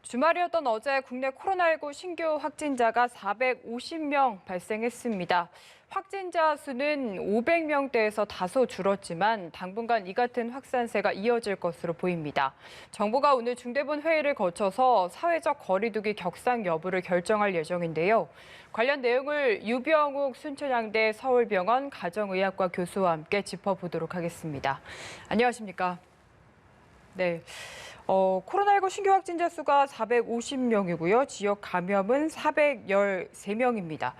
주말이었던 어제 국내 코로나19 신규 확진자가 450명 발생했습니다. 확진자 수는 500명대에서 다소 줄었지만 당분간 이 같은 확산세가 이어질 것으로 보입니다. 정부가 오늘 중대본 회의를 거쳐서 사회적 거리두기 격상 여부를 결정할 예정인데요. 관련 내용을 유병욱 순천향대 서울병원 가정의학과 교수와 함께 짚어보도록 하겠습니다. 안녕하십니까? 네. 코로나19 신규 확진자 수가 450명이고요. 지역 감염은 413명입니다.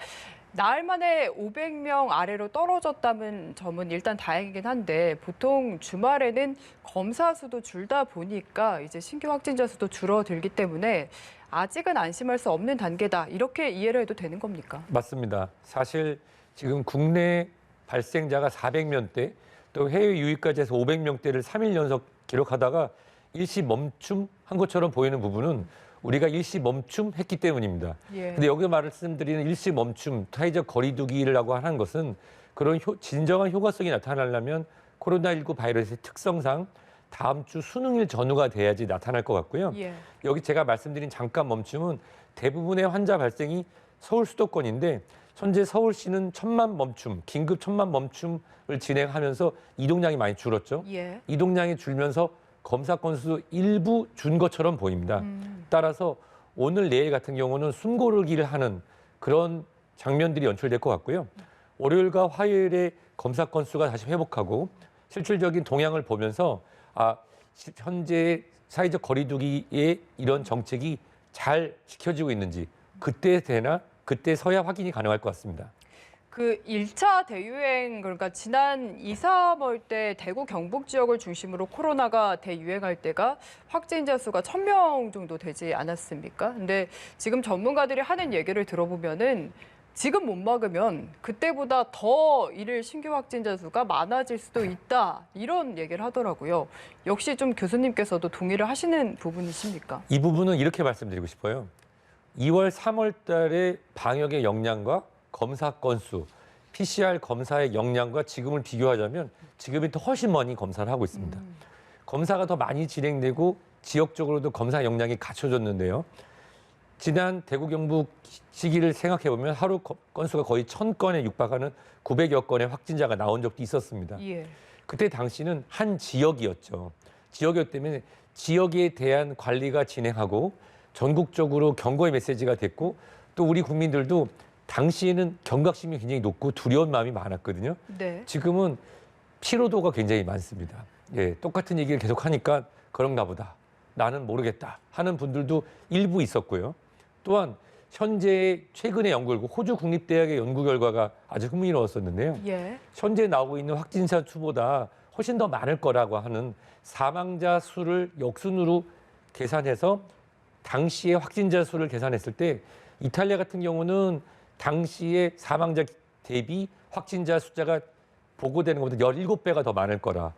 나흘 만에 500명 아래로 떨어졌다는 점은 일단 다행이긴 한데 보통 주말에는 검사 수도 줄다 보니까 이제 신규 확진자 수도 줄어들기 때문에 아직은 안심할 수 없는 단계다. 이렇게 이해를 해도 되는 겁니까? 맞습니다. 사실 지금 국내 발생자가 400명대 또 해외 유입까지 해서 500명대를 3일 연속 기록하다가 일시 멈춤한 것처럼 보이는 부분은 우리가 일시 멈춤했기 때문입니다. 근데 여기 말씀드리는 일시 멈춤, 사회적 거리두기라고 하는 것은 그런 진정한 효과성이 나타나려면 코로나19 바이러스의 특성상 다음 주 수능일 전후가 돼야지 나타날 것 같고요. 여기 제가 말씀드린 잠깐 멈춤은 대부분의 환자 발생이 서울 수도권인데 현재 서울시는 천만 멈춤, 긴급 천만 멈춤을 진행하면서 이동량이 많이 줄었죠. 이동량이 줄면서 검사 건수 일부 준 것처럼 보입니다. 따라서 오늘 내일 같은 경우는 숨고르기를 하는 그런 장면들이 연출될 것 같고요. 월요일과 화요일에 검사 건수가 다시 회복하고 실질적인 동향을 보면서 현재 사회적 거리두기의 이런 정책이 잘 지켜지고 있는지 그때 되나 그때 서야 확인이 가능할 것 같습니다. 그 1차 대유행, 그러니까 지난 2, 3월 때 대구 경북 지역을 중심으로 코로나가 대유행할 때가 확진자 수가 1,000명 정도 되지 않았습니까? 근데 지금 전문가들이 하는 얘기를 들어보면은 지금 못 막으면 그때보다 더 일일 신규 확진자 수가 많아질 수도 있다. 이런 얘기를 하더라고요. 역시 좀 교수님께서도 동의를 하시는 부분이십니까? 이 부분은 이렇게 말씀드리고 싶어요. 2월, 3월 달에 방역의 역량과 검사 건수, PCR 검사의 역량과 지금을 비교하자면 지금이 더 훨씬 많이 검사를 하고 있습니다. 검사가 더 많이 진행되고 지역적으로도 검사 역량이 갖춰졌는데요. 지난 대구 경북 시기를 생각해 보면 하루 건수가 거의 1,000건에 육박하는 900여 건의 확진자가 나온 적도 있었습니다. 그때 당시는 한 지역이었죠. 지역이었기 때문에 지역에 대한 관리가 진행하고 전국적으로 경고의 메시지가 됐고 또 우리 국민들도 당시에는 경각심이 굉장히 높고 두려운 마음이 많았거든요. 지금은 피로도가 굉장히 많습니다. 똑같은 얘기를 계속 하니까 그런가 보다. 나는 모르겠다 하는 분들도 일부 있었고요. 또한 현재 최근의 연구 결과, 호주 국립대학의 연구 결과가 아주 흥미로웠었는데요. 현재 나오고 있는 확진자 수보다 훨씬 더 많을 거라고 하는 사망자 수를 역순으로 계산해서 당시의 확진자 수를 계산했을 때 이탈리아 같은 경우는 당시의 사망자 대비 확진자 숫자가 보고되는 것보다 17배가 더 많을 거라.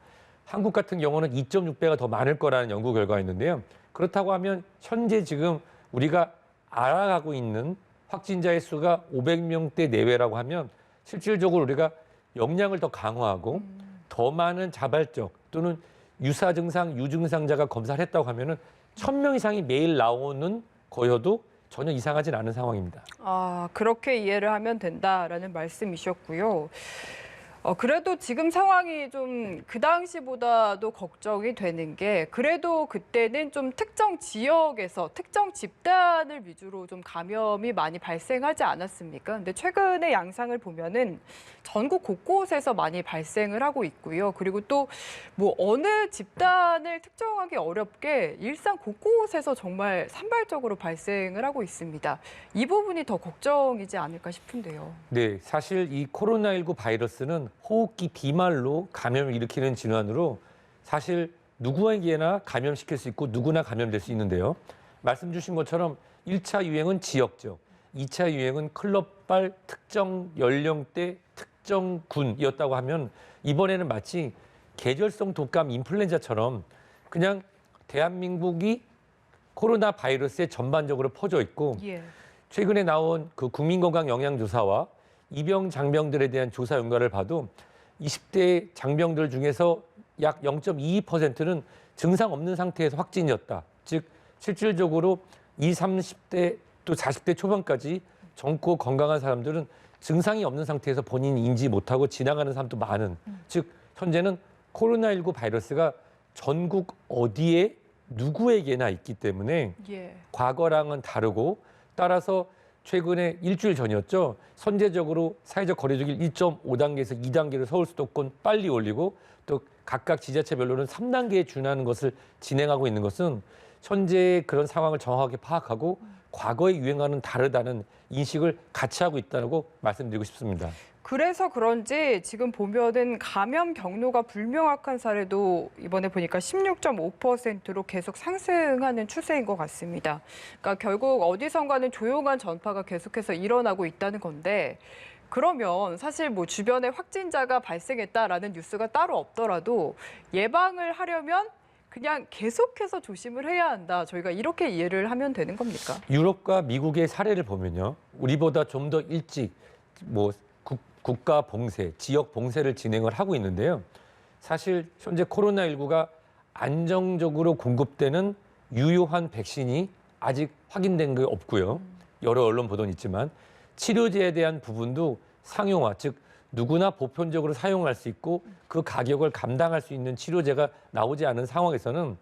한국 같은 경우는 2.6배가 더 많을 거라는 연구 결과가 있는데요. 그렇다고 하면 현재 지금 우리가 알아가고 있는 확진자의 수가 500명대 내외라고 하면 실질적으로 우리가 역량을 더 강화하고 더 많은 자발적 또는 유사 증상, 유증상자가 검사를 했다고 하면은 1,000명 이상이 매일 나오는 거여도 전혀 이상하진 않은 상황입니다. 그렇게 이해를 하면 된다라는 말씀이셨고요. 그래도 지금 상황이 좀 그 당시보다도 걱정이 되는 게 그래도 그때는 좀 특정 지역에서 특정 집단을 위주로 좀 감염이 많이 발생하지 않았습니까? 근데 최근의 양상을 보면은 전국 곳곳에서 많이 발생을 하고 있고요. 그리고 또 뭐 어느 집단을 특정하기 어렵게 일상 곳곳에서 정말 산발적으로 발생을 하고 있습니다. 이 부분이 더 걱정이지 않을까 싶은데요. 네, 사실 이 코로나19 바이러스는 호흡기 비말로 감염을 일으키는 질환으로 사실 누구에게나 감염시킬 수 있고 누구나 감염될 수 있는데요. 말씀 주신 것처럼 1차 유행은 지역적, 2차 유행은 클럽발 특정 연령대 특정 군이었다고 하면 이번에는 마치 계절성 독감 인플루엔자처럼 그냥 대한민국이 코로나 바이러스에 전반적으로 퍼져 있고 최근에 나온 그 국민건강 영양조사와 이병 장병들에 대한 조사 연관을 봐도 20대 장병들 중에서 약 0.22%는 증상 없는 상태에서 확진이었다. 즉 실질적으로 20, 30대 또 40대 초반까지 젊고 건강한 사람들은 증상이 없는 상태에서 본인이 인지 못하고 지나가는 사람도 많은. 즉 현재는 코로나19 바이러스가 전국 어디에 누구에게나 있기 때문에 예. 과거랑은 다르고 따라서 최근에 일주일 전이었죠. 선제적으로 사회적 거리두기를 1.5단계에서 2단계로 서울 수도권 빨리 올리고 또 각각 지자체별로는 3단계에 준하는 것을 진행하고 있는 것은 현재의 그런 상황을 정확하게 파악하고 과거의 유행과는 다르다는 인식을 같이 하고 있다고 말씀드리고 싶습니다. 그래서 그런지 지금 보면은 감염 경로가 불명확한 사례도 이번에 보니까 16.5%로 계속 상승하는 추세인 것 같습니다. 그러니까 결국 어디선가는 조용한 전파가 계속해서 일어나고 있다는 건데 그러면 사실 뭐 주변에 확진자가 발생했다라는 뉴스가 따로 없더라도 예방을 하려면 그냥 계속해서 조심을 해야 한다. 저희가 이렇게 이해를 하면 되는 겁니까? 유럽과 미국의 사례를 보면요. 우리보다 좀 더 일찍 뭐 국가 봉쇄, 지역 봉쇄를 진행을 하고 있는데요. 사실 현재 코로나19가 안정적으로 공급되는 유효한 백신이 아직 확인된 게 없고요. 여러 언론 보도는 있지만 치료제에 대한 부분도 상용화, 즉 누구나 보편적으로 사용할 수 있고 그 가격을 감당할 수 있는 치료제가 나오지 않은 상황에서는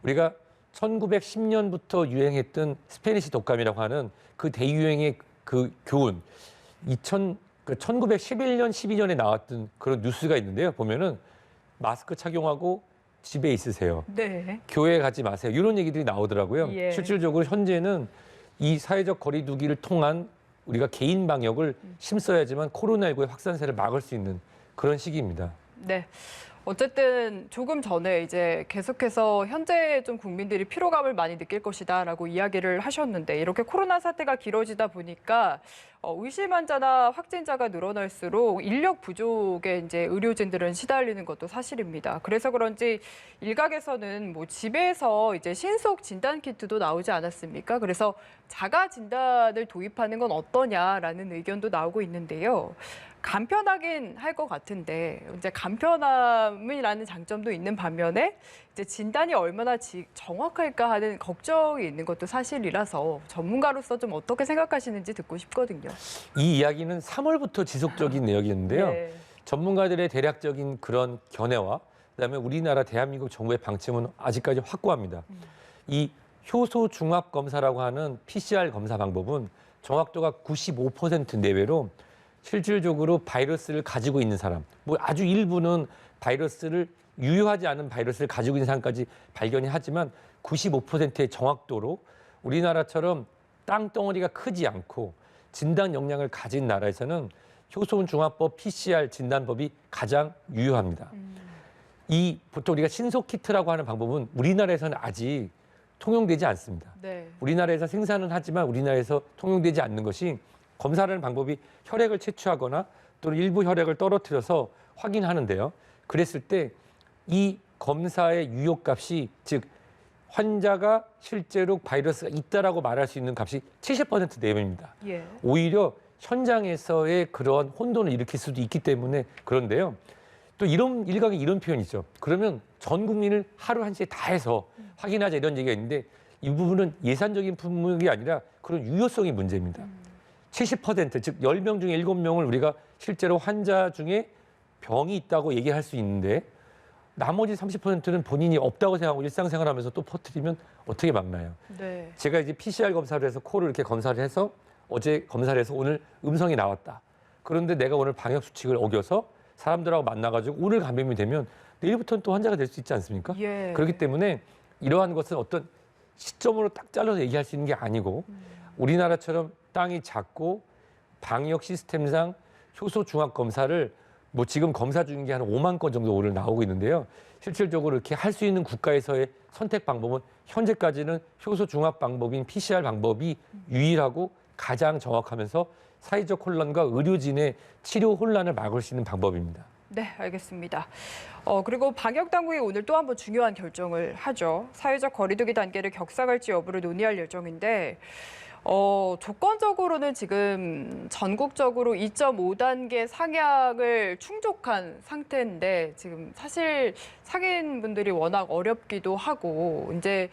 우리가 1910년부터 유행했던 스페니시 독감이라고 하는 그 대유행의 그 교훈, 1911년, 12년에 나왔던 그런 뉴스가 있는데요. 보면은 마스크 착용하고 집에 있으세요. 네. 교회 가지 마세요. 이런 얘기들이 나오더라고요. 예. 실질적으로 현재는 이 사회적 거리두기를 통한 우리가 개인 방역을 힘써야지만 코로나19의 확산세를 막을 수 있는 그런 시기입니다. 네. 어쨌든 조금 전에 이제 계속해서 현재 좀 국민들이 피로감을 많이 느낄 것이다라고 이야기를 하셨는데 이렇게 코로나 사태가 길어지다 보니까 의심 환자나 확진자가 늘어날수록 인력 부족에 이제 의료진들은 시달리는 것도 사실입니다. 그래서 그런지 일각에서는 뭐 집에서 이제 신속 진단 키트도 나오지 않았습니까? 그래서 자가 진단을 도입하는 건 어떠냐라는 의견도 나오고 있는데요. 간편하긴 할 것 같은데 이제 간편함이라는 장점도 있는 반면에 이제 진단이 얼마나 정확할까 하는 걱정이 있는 것도 사실이라서 전문가로서 좀 어떻게 생각하시는지 듣고 싶거든요. 이 이야기는 3월부터 지속적인 내용이었는데요. 네. 전문가들의 대략적인 그런 견해와 그다음에 우리나라 대한민국 정부의 방침은 아직까지 확고합니다. 이 효소 중합 검사라고 하는 PCR 검사 방법은 정확도가 95% 내외로 실질적으로 바이러스를 가지고 있는 사람, 뭐 아주 일부는 바이러스를 유효하지 않은 바이러스를 가지고 있는 사람까지 발견이 하지만 95%의 정확도로 우리나라처럼 땅덩어리가 크지 않고 진단 역량을 가진 나라에서는 효소중합법 PCR 진단법이 가장 유효합니다. 이 보통 우리가 신속 키트라고 하는 방법은 우리나라에서는 아직 통용되지 않습니다. 네. 우리나라에서 생산은 하지만 우리나라에서 통용되지 않는 것이 검사라는 방법이 혈액을 채취하거나 또는 일부 혈액을 떨어뜨려서 확인하는데요. 그랬을 때 이 검사의 유효값이 즉 환자가 실제로 바이러스가 있다라고 말할 수 있는 값이 70% 내외입니다. 예. 오히려 현장에서의 그런 혼돈을 일으킬 수도 있기 때문에 그런데요. 또 이런 일각에 이런 표현이 있죠. 그러면 전 국민을 하루 1시에 다 해서 확인하자 이런 얘기가 있는데 이 부분은 예산적인 품목이 아니라 그런 유효성이 문제입니다. 70%, 즉 10명 중에 7명을 우리가 실제로 환자 중에 병이 있다고 얘기할 수 있는데 나머지 30%는 본인이 없다고 생각하고 일상생활하면서 또 퍼뜨리면 어떻게 막나요? 네. 제가 이제 PCR 검사를 해서 코를 이렇게 검사를 해서 어제 검사를 해서 오늘 음성이 나왔다. 그런데 내가 오늘 방역 수칙을 어겨서 사람들하고 만나가지고 오늘 감염이 되면 내일부터는 또 환자가 될 수 있지 않습니까? 예. 그렇기 때문에 이러한 것은 어떤 시점으로 딱 잘라서 얘기할 수 있는 게 아니고 우리나라처럼 땅이 작고 방역 시스템상 효소 중합 검사를 뭐 지금 검사 중인 게 한 5만 건 정도 오늘 나오고 있는데요. 실질적으로 이렇게 할 수 있는 국가에서의 선택 방법은 현재까지는 효소 중합 방법인 PCR 방법이 유일하고 가장 정확하면서 사회적 혼란과 의료진의 치료 혼란을 막을 수 있는 방법입니다. 네, 알겠습니다. 그리고 방역 당국이 오늘 또 한 번 중요한 결정을 하죠. 사회적 거리두기 단계를 격상할지 여부를 논의할 예정인데 조건적으로는 지금 전국적으로 2.5단계 상향을 충족한 상태인데 지금 사실 상인 분들이 워낙 어렵기도 하고 이제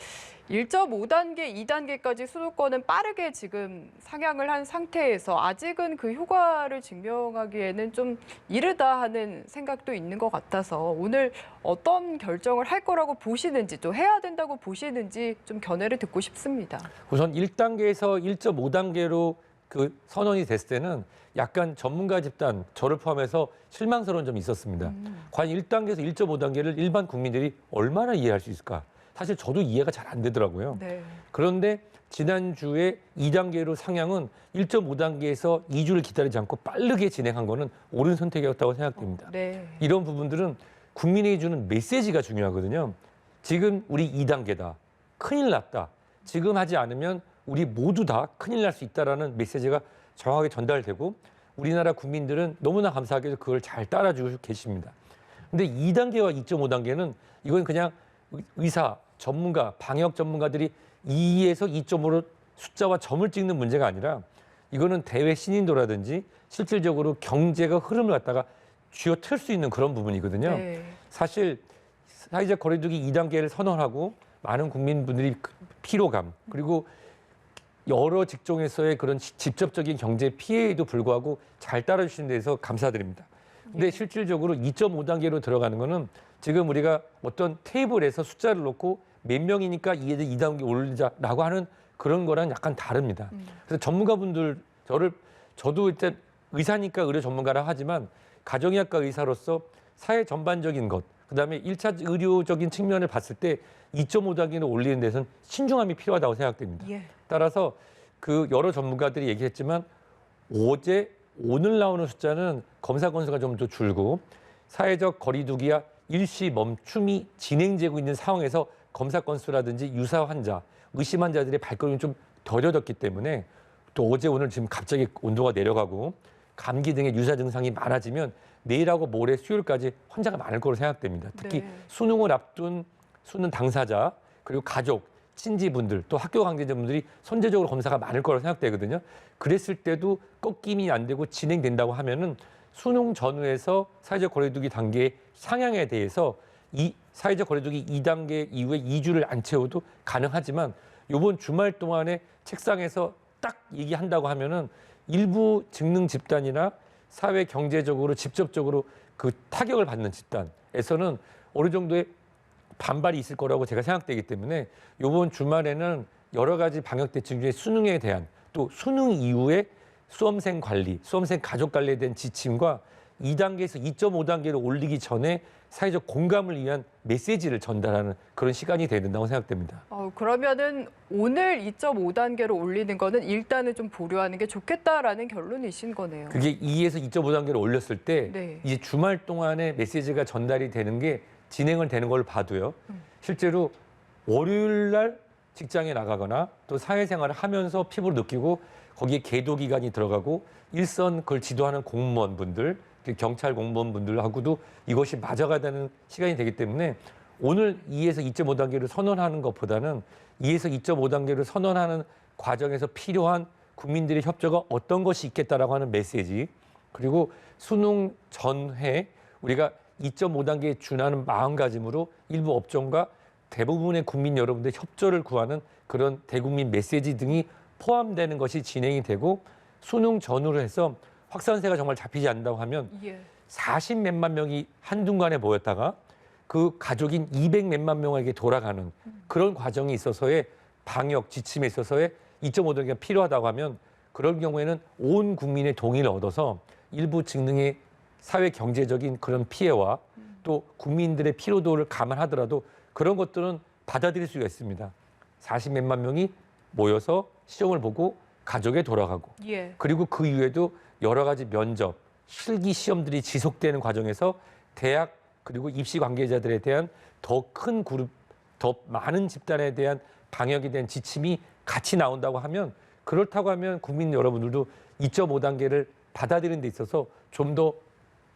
1.5단계, 2단계까지 수도권은 빠르게 지금 상향을 한 상태에서 아직은 그 효과를 증명하기에는 좀 이르다 하는 생각도 있는 것 같아서 오늘 어떤 결정을 할 거라고 보시는지 또 해야 된다고 보시는지 좀 견해를 듣고 싶습니다. 우선 1단계에서 1.5단계로 그 선언이 됐을 때는 약간 전문가 집단, 저를 포함해서 실망스러운 점이 있었습니다. 과연 1단계에서 1.5단계를 일반 국민들이 얼마나 이해할 수 있을까? 사실 저도 이해가 잘 안 되더라고요. 네. 그런데 지난주에 2단계로 상향은 1.5단계에서 2주를 기다리지 않고 빠르게 진행한 거는 옳은 선택이었다고 생각됩니다. 네. 이런 부분들은 국민에게 주는 메시지가 중요하거든요. 지금 우리 2단계다. 큰일 났다. 지금 하지 않으면 우리 모두 다 큰일 날 수 있다라는 메시지가 정확하게 전달되고 우리나라 국민들은 너무나 감사하게도 그걸 잘 따라주고 계십니다. 근데 2단계와 2.5단계는 이건 그냥 의사, 전문가, 방역 전문가들이 2에서 2.5로 숫자와 점을 찍는 문제가 아니라 이거는 대외 신인도라든지 실질적으로 경제가 흐름을 갖다가 쥐어틀 수 있는 그런 부분이거든요. 네. 사실 사회적 거리두기 2단계를 선언하고 많은 국민분들이 피로감 그리고 여러 직종에서의 그런 직접적인 경제 피해에도 불구하고 잘 따라주신 데서 감사드립니다. 근데 실질적으로 2.5단계로 들어가는 거는 지금 우리가 어떤 테이블에서 숫자를 놓고 몇 명이니까 2단계 올리자라고 하는 그런 거랑 약간 다릅니다. 그래서 전문가분들 저도 일단 의사니까 의료 전문가라 하지만 가정의학과 의사로서 사회 전반적인 것, 그다음에 1차 의료적인 측면을 봤을 때 2.5단계로 올리는 데서는 신중함이 필요하다고 생각됩니다. 예. 따라서 그 여러 전문가들이 얘기했지만 오늘 나오는 숫자는 검사 건수가 좀 더 줄고 사회적 거리두기야 일시 멈춤이 진행되고 있는 상황에서 검사 건수라든지 유사 환자, 의심 환자들의 발걸음이 좀 더뎌졌기 때문에 또 오늘 지금 갑자기 온도가 내려가고 감기 등의 유사 증상이 많아지면 내일하고 모레 수요일까지 환자가 많을 거로 생각됩니다. 특히 네. 수능을 앞둔 수능 당사자 그리고 가족, 친지분들 또 학교 관계자분들이 선제적으로 검사가 많을 거라고 생각되거든요. 그랬을 때도 꺾임이 안 되고 진행된다고 하면은 수능 전후에서 사회적 거리두기 단계의 상향에 대해서 이 사회적 거리두기 2단계 이후에 2주를 안 채워도 가능하지만 이번 주말 동안에 책상에서 딱 얘기한다고 하면은 일부 직능 집단이나 사회 경제적으로 직접적으로 그 타격을 받는 집단에서는 어느 정도의 반발이 있을 거라고 제가 생각되기 때문에 이번 주말에는 여러 가지 방역 대책 중에 수능에 대한 또 수능 이후에 수험생 관리, 수험생 가족 관리에 대한 지침과 2단계에서 2.5단계로 올리기 전에 사회적 공감을 위한 메시지를 전달하는 그런 시간이 돼야 된다고 생각됩니다. 그러면은 오늘 2.5단계로 올리는 거는 일단은 좀 보류하는 게 좋겠다라는 결론이신 거네요. 그게 2에서 2.5단계로 올렸을 때 네. 이제 주말 동안에 메시지가 전달이 되는 게 진행을 되는 걸 봐도요. 실제로 월요일 날 직장에 나가거나 또 사회생활을 하면서 피부를 느끼고 거기에 계도 기간이 들어가고 일선 그걸 지도하는 공무원분들, 경찰 공무원분들하고도 이것이 맞아가는 시간이 되기 때문에 오늘 2에서 2.5단계를 선언하는 것보다는 2에서 2.5단계를 선언하는 과정에서 필요한 국민들의 협조가 어떤 것이 있겠다라고 하는 메시지 그리고 수능 전회 우리가 2.5단계에 준하는 마음가짐으로 일부 업종과 대부분의 국민 여러분들의 협조를 구하는 그런 대국민 메시지 등이 포함되는 것이 진행이 되고 수능 전후로 해서 확산세가 정말 잡히지 않는다고 하면 40몇만 명이 한순간에 모였다가 그 가족인 200몇만 명에게 돌아가는 그런 과정이 있어서의 방역 지침에 있어서의 2.5단계가 필요하다고 하면 그런 경우에는 온 국민의 동의를 얻어서 일부 직능의 사회 경제적인 그런 피해와 또 국민들의 피로도를 감안하더라도 그런 것들은 받아들일 수가 있습니다. 40몇만 명이 모여서 시험을 보고 가족에 돌아가고 그리고 그 이후에도 여러 가지 면접, 실기 시험들이 지속되는 과정에서 대학 그리고 입시 관계자들에 대한 더 큰 그룹, 더 많은 집단에 대한 방역에 대한 지침이 같이 나온다고 하면 그렇다고 하면 국민 여러분들도 2.5단계를 받아들이는 데 있어서 좀 더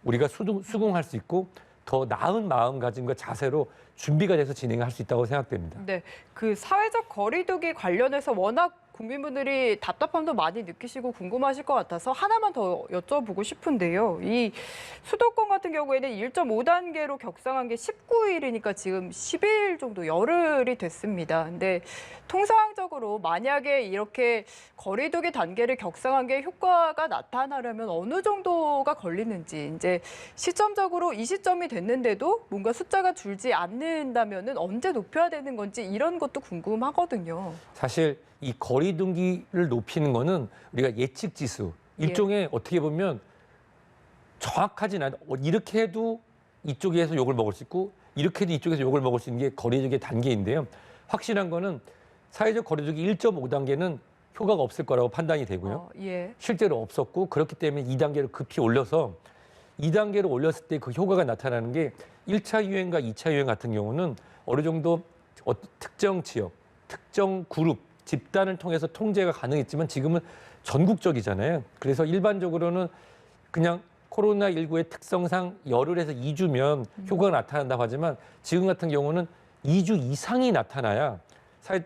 우리가 수긍할 수 있고 더 나은 마음가짐과 자세로 준비가 돼서 진행할 수 있다고 생각됩니다. 네, 그 사회적 거리두기 관련해서 워낙 국민분들이 답답함도 많이 느끼시고 궁금하실 것 같아서 하나만 더 여쭤보고 싶은데요. 이 수도권 같은 경우에는 1.5단계로 격상한 게 19일이니까 지금 10일 정도 열흘이 됐습니다. 근데 통상적으로 만약에 이렇게 거리두기 단계를 격상한 게 효과가 나타나려면 어느 정도가 걸리는지, 이제 시점적으로 이 시점이 됐는데도 뭔가 숫자가 줄지 않는다면은 언제 높여야 되는 건지 이런 것도 궁금하거든요. 사실 이 거리두기를 높이는 거는 우리가 예측 지수, 일종의 어떻게 보면 정확하진 않아요. 이렇게 해도 이쪽에서 욕을 먹을 수 있고 이렇게 해도 이쪽에서 욕을 먹을 수 있는 게 거리두기 단계인데요. 확실한 거는 사회적 거리두기 1.5단계는 효과가 없을 거라고 판단이 되고요. 실제로 없었고 그렇기 때문에 2단계로 급히 올려서 2단계로 올렸을 때 그 효과가 나타나는 게 1차 유행과 2차 유행 같은 경우는 어느 정도 특정 지역, 특정 그룹, 집단을 통해서 통제가 가능했지만 지금은 전국적이잖아요. 그래서 일반적으로는 그냥 코로나19의 특성상 열흘에서 2주면 효과가 나타난다고 하지만 지금 같은 경우는 2주 이상이 나타나야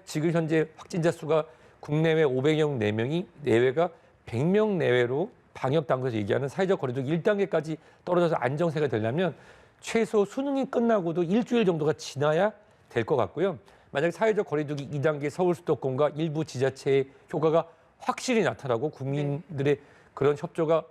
지금 현재 확진자 수가 국내외 504명이 내외가 100명 내외로 방역당국에서 얘기하는 사회적 거리두기 1단계까지 떨어져서 안정세가 되려면 최소 수능이 끝나고도 일주일 정도가 지나야 될 것 같고요. 만약에 사회적 거리두기 2단계 서울 수도권과 일부 지자체의 효과가 확실히 나타나고 국민들의 그런 협조가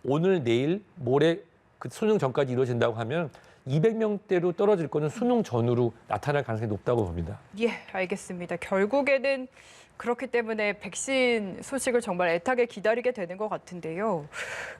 오늘, 내일, 모레 그 수능 전까지 이루어진다고 하면 200명대로 떨어질 거는 수능 전후로 나타날 가능성이 높다고 봅니다. 예, 알겠습니다. 결국에는 그렇기 때문에 백신 소식을 정말 애타게 기다리게 되는 것 같은데요.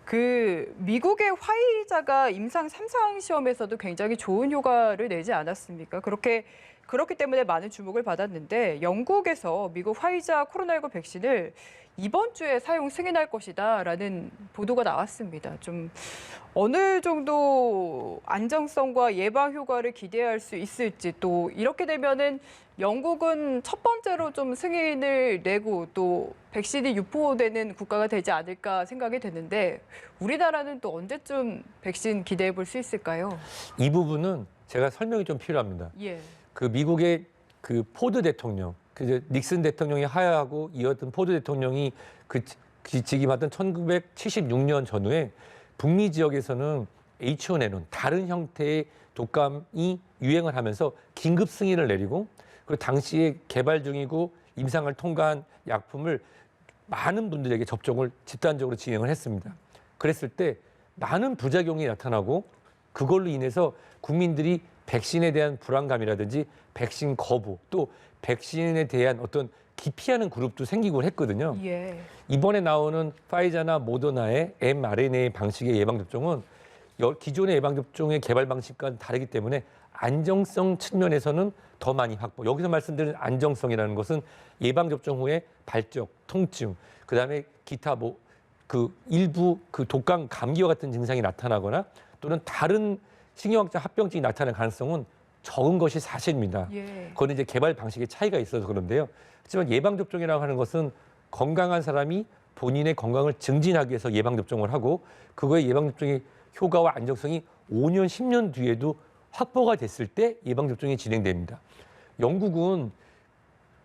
그 미국의 화이자가 임상 3상 시험에서도 굉장히 좋은 효과를 내지 않았습니까? 그렇기 때문에 많은 주목을 받았는데 영국에서 미국 화이자 코로나19 백신을 이번 주에 사용 승인할 것이다라는 보도가 나왔습니다. 좀 어느 정도 안정성과 예방 효과를 기대할 수 있을지, 또 이렇게 되면은 영국은 첫 번째로 좀 승인을 내고 또 백신이 유포되는 국가가 되지 않을까 생각이 되는데 우리나라는 또 언제쯤 백신 기대해 볼 수 있을까요? 이 부분은 제가 설명이 좀 필요합니다. 그 미국의 그 포드 대통령, 그 닉슨 대통령이 하야하고 이었던 포드 대통령이 그 직임하던 1976년 전후에 북미 지역에서는 H1N1 다른 형태의 독감이 유행을 하면서 긴급 승인을 내리고 그리고 당시에 개발 중이고 임상을 통과한 약품을 많은 분들에게 접종을 집단적으로 진행을 했습니다. 그랬을 때 많은 부작용이 나타나고 그걸로 인해서 국민들이 백신에 대한 불안감이라든지 백신 거부 또 백신에 대한 어떤 기피하는 그룹도 생기고 했거든요. 이번에 나오는 파이자나 모더나의 mRNA 방식의 예방접종은 기존의 예방접종의 개발 방식과는 다르기 때문에 안정성 측면에서는 더 많이 확보. 여기서 말씀드린 안정성이라는 것은 예방접종 후에 발적, 통증, 그다음에 기타 일부 독감 감기와 같은 증상이 나타나거나 또는 다른 신경학적 합병증이 나타날 가능성은 적은 것이 사실입니다. 그건 이제 개발 방식의 차이가 있어서 그런데요. 하지만 예방접종이라고 하는 것은 건강한 사람이 본인의 건강을 증진하기 위해서 예방접종을 하고 그거의 예방접종의 효과와 안정성이 5년, 10년 뒤에도 확보가 됐을 때 예방접종이 진행됩니다. 영국은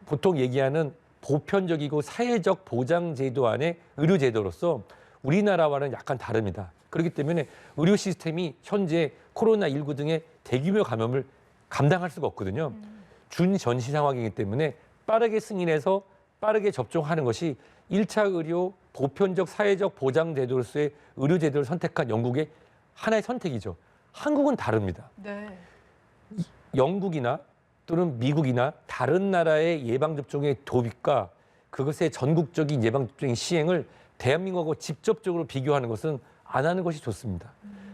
보통 얘기하는 보편적이고 사회적 보장제도 안에 의료제도로서 우리나라와는 약간 다릅니다. 그렇기 때문에 의료 시스템이 현재 코로나19 등의 대규모 감염을 감당할 수가 없거든요. 준전시 상황이기 때문에 빠르게 승인해서 빠르게 접종하는 것이 1차 의료 보편적 사회적 보장제도로서의 의료제도를 선택한 영국의 하나의 선택이죠. 한국은 다릅니다. 영국이나 또는 미국이나 다른 나라의 예방접종의 도입과 그것의 전국적인 예방접종의 시행을 대한민국하고 직접적으로 비교하는 것은 안 하는 것이 좋습니다.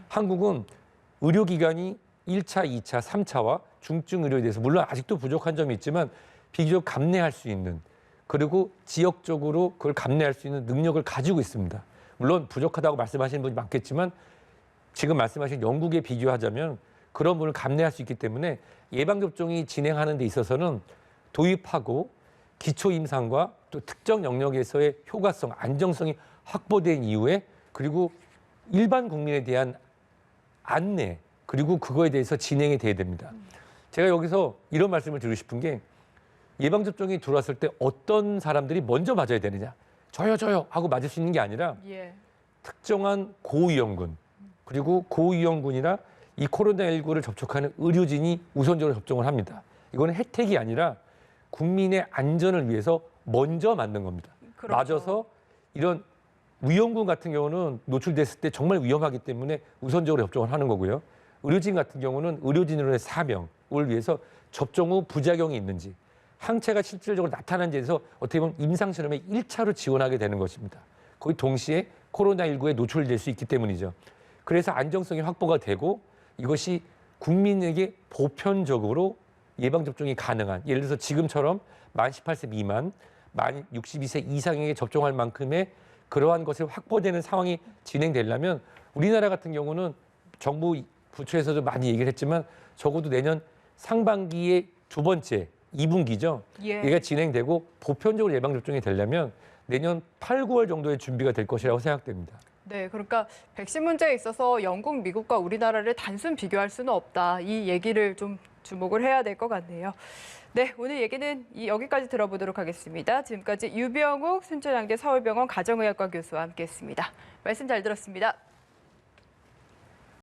한국은 의료기관이 1차, 2차, 3차와 중증 의료에 대해서 물론 아직도 부족한 점이 있지만 비교적 감내할 수 있는 그리고 지역적으로 그걸 감내할 수 있는 능력을 가지고 있습니다. 물론 부족하다고 말씀하시는 분이 많겠지만 지금 말씀하신 영국에 비교하자면 그런 부분을 감내할 수 있기 때문에 예방접종이 진행하는 데 있어서는 도입하고 기초임상과 또 특정 영역에서의 효과성, 안정성이 확보된 이후에 그리고 일반 국민에 대한 안내 그리고 그거에 대해서 진행이 돼야 됩니다. 제가 여기서 이런 말씀을 드리고 싶은 게 예방접종이 들어왔을 때 어떤 사람들이 먼저 맞아야 되느냐. 저요 하고 맞을 수 있는 게 아니라 예. 특정한 고위험군 그리고 고위험군이나 이 코로나19를 접촉하는 의료진이 우선적으로 접종을 합니다. 이거는 혜택이 아니라 국민의 안전을 위해서 먼저 맞는 겁니다. 그렇죠. 맞아서 이런 위험군 같은 경우는 노출됐을 때 정말 위험하기 때문에 우선적으로 접종을 하는 거고요. 의료진 같은 경우는 의료진으로의 사명을 위해서 접종 후 부작용이 있는지 항체가 실질적으로 나타난지에 대해서 어떻게 보면 임상실험에 1차로 지원하게 되는 것입니다. 거의 동시에 코로나19에 노출될 수 있기 때문이죠. 그래서 안정성이 확보가 되고 이것이 국민에게 보편적으로 예방접종이 가능한, 예를 들어서 지금처럼 만 18세 미만, 만 62세 이상에게 접종할 만큼의 그러한 것이 확보되는 상황이 진행되려면 우리나라 같은 경우는 정부 부처에서도 많이 얘기를 했지만 적어도 내년 상반기의 두 번째 2분기죠. 예. 얘가 진행되고 보편적으로 예방접종이 되려면 내년 8, 9월 정도의 준비가 될 것이라고 생각됩니다. 네, 그러니까 백신 문제에 있어서 영국, 미국과 우리나라를 단순 비교할 수는 없다. 이 얘기를 좀 주목을 해야 될 것 같네요. 네, 오늘 얘기는 여기까지 들어보도록 하겠습니다. 지금까지 유병욱 순천향대 서울병원 가정의학과 교수와 함께했습니다. 말씀 잘 들었습니다.